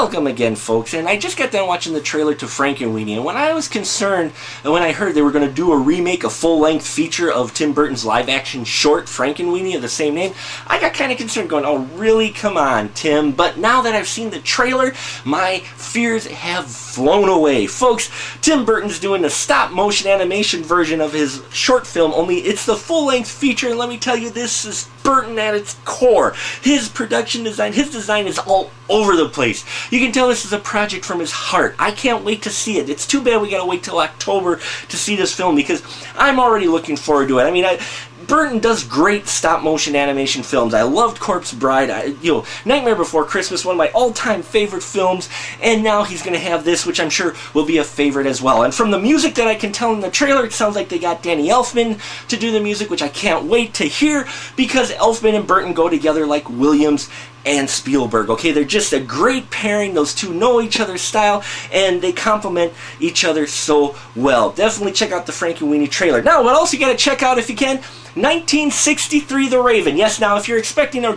Welcome again, folks, and I just got done watching the trailer to Frankenweenie, and when I was concerned, when I heard they were going to do a remake, a full-length feature of Tim Burton's live-action short, Frankenweenie, of the same name, I got kind of concerned, going, oh, really? Come on, Tim. But now that I've seen the trailer, my fears have flown away. Folks, Tim Burton's doing the stop-motion animation version of his short film, only it's the full-length feature, and let me tell you, this is Burton at its core. His production design, his design is all over the place. You can tell this is a project from his heart. I can't wait to see it. It's too bad we gotta wait till October to see this film because I'm already looking forward to it. I mean, Burton does great stop-motion animation films. I loved Corpse Bride, Nightmare Before Christmas, one of my all-time favorite films, and now he's going to have this, which I'm sure will be a favorite as well. And from the music that I can tell in the trailer, it sounds like they got Danny Elfman to do the music, which I can't wait to hear, because Elfman and Burton go together like Williams and Spielberg. Okay, they're just a great pairing. Those two know each other's style, and they complement each other so well. Definitely check out the Frankenweenie trailer. Now, what else you got to check out if you can? 1963, The Raven. Yes, now, if you're expecting a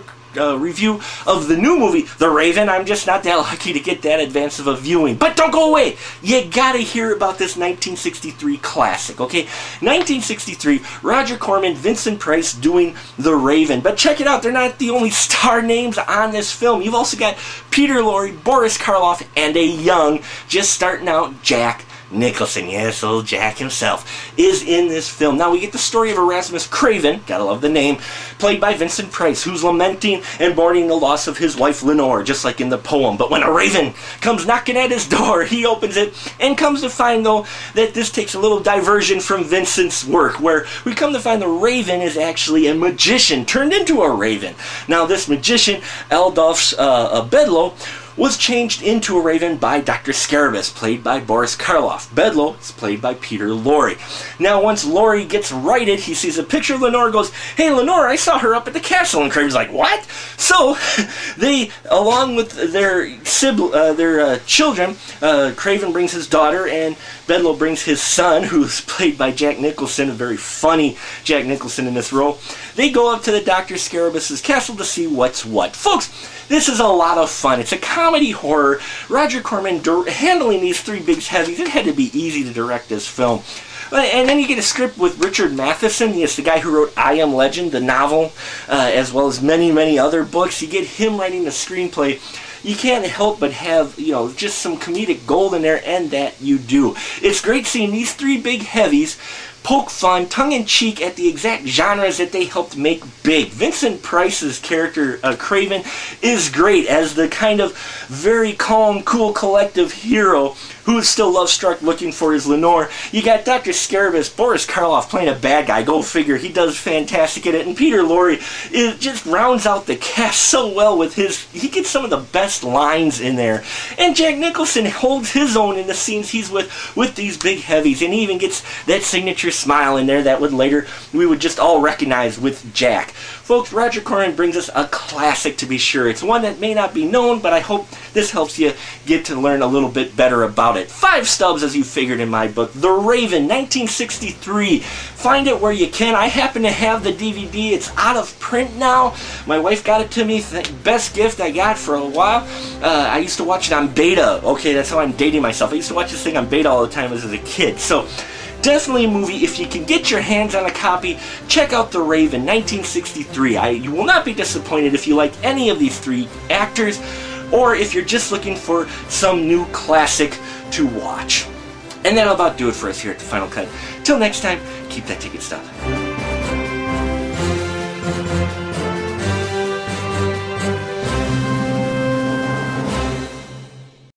review of the new movie, The Raven, I'm just not that lucky to get that advance of a viewing. But don't go away! You gotta hear about this 1963 classic, okay? 1963, Roger Corman, Vincent Price doing The Raven. But check it out, they're not the only star names on this film. You've also got Peter Lorre, Boris Karloff, and a young, just starting out, Jack Nicholson. Yes, old Jack himself is in this film. Now we get the story of Erasmus Craven, gotta love the name, played by Vincent Price, who's lamenting and mourning the loss of his wife Lenore, just like in the poem. But when a raven comes knocking at his door, he opens it and comes to find, though, that this takes a little diversion from Vincent's work, where we come to find the raven is actually a magician turned into a raven. Now this magician, Adolphus Bedloe, was changed into a raven by Dr. Scarabus, played by Boris Karloff. Bedloe is played by Peter Lorre. Now, once Lorre gets righted, he sees a picture of Lenore, goes, "Hey, Lenore, I saw her up at the castle." And Craven's like, "What?" So, they, along with their children, Craven brings his daughter, and Bedloe brings his son, who's played by Jack Nicholson, a very funny Jack Nicholson in this role. They go up to the Dr. Scarabus's castle to see what's what. Folks, this is a lot of fun. It's a comedy horror. Roger Corman handling these three big heavies. It had to be easy to direct this film. And then you get a script with Richard Matheson. Yes, the guy who wrote I Am Legend, the novel, as well as many, many other books. You get him writing the screenplay. You can't help but have, just some comedic gold in there, and that you do. It's great seeing these three big heavies poke fun, tongue-in-cheek at the exact genres that they helped make big. Vincent Price's character, Craven, is great as the kind of very calm, cool, collective hero who is still love-struck looking for his Lenore. You got Dr. Scarabus, Boris Karloff playing a bad guy. Go figure. He does fantastic at it. And Peter Lorre just rounds out the cast so well with he gets some of the best lines in there. And Jack Nicholson holds his own in the scenes he's with these big heavies. And he even gets that signature smile in there that we would just all recognize with Jack. Folks, Roger Corman brings us a classic, to be sure. It's one that may not be known, but I hope this helps you get to learn a little bit better about it. 5 stubs, as you figured in my book. The Raven, 1963. Find it where you can. I happen to have the DVD. It's out of print now. My wife got it to me. Best gift I got for a while. I used to watch it on beta. Okay, that's how I'm dating myself. I used to watch this thing on beta all the time as a kid. So, definitely a movie. If you can get your hands on a copy, check out The Raven, 1963. You will not be disappointed if you like any of these three actors, or if you're just looking for some new classic to watch. And that'll about do it for us here at The Final Cut. Till next time, keep that ticket stub.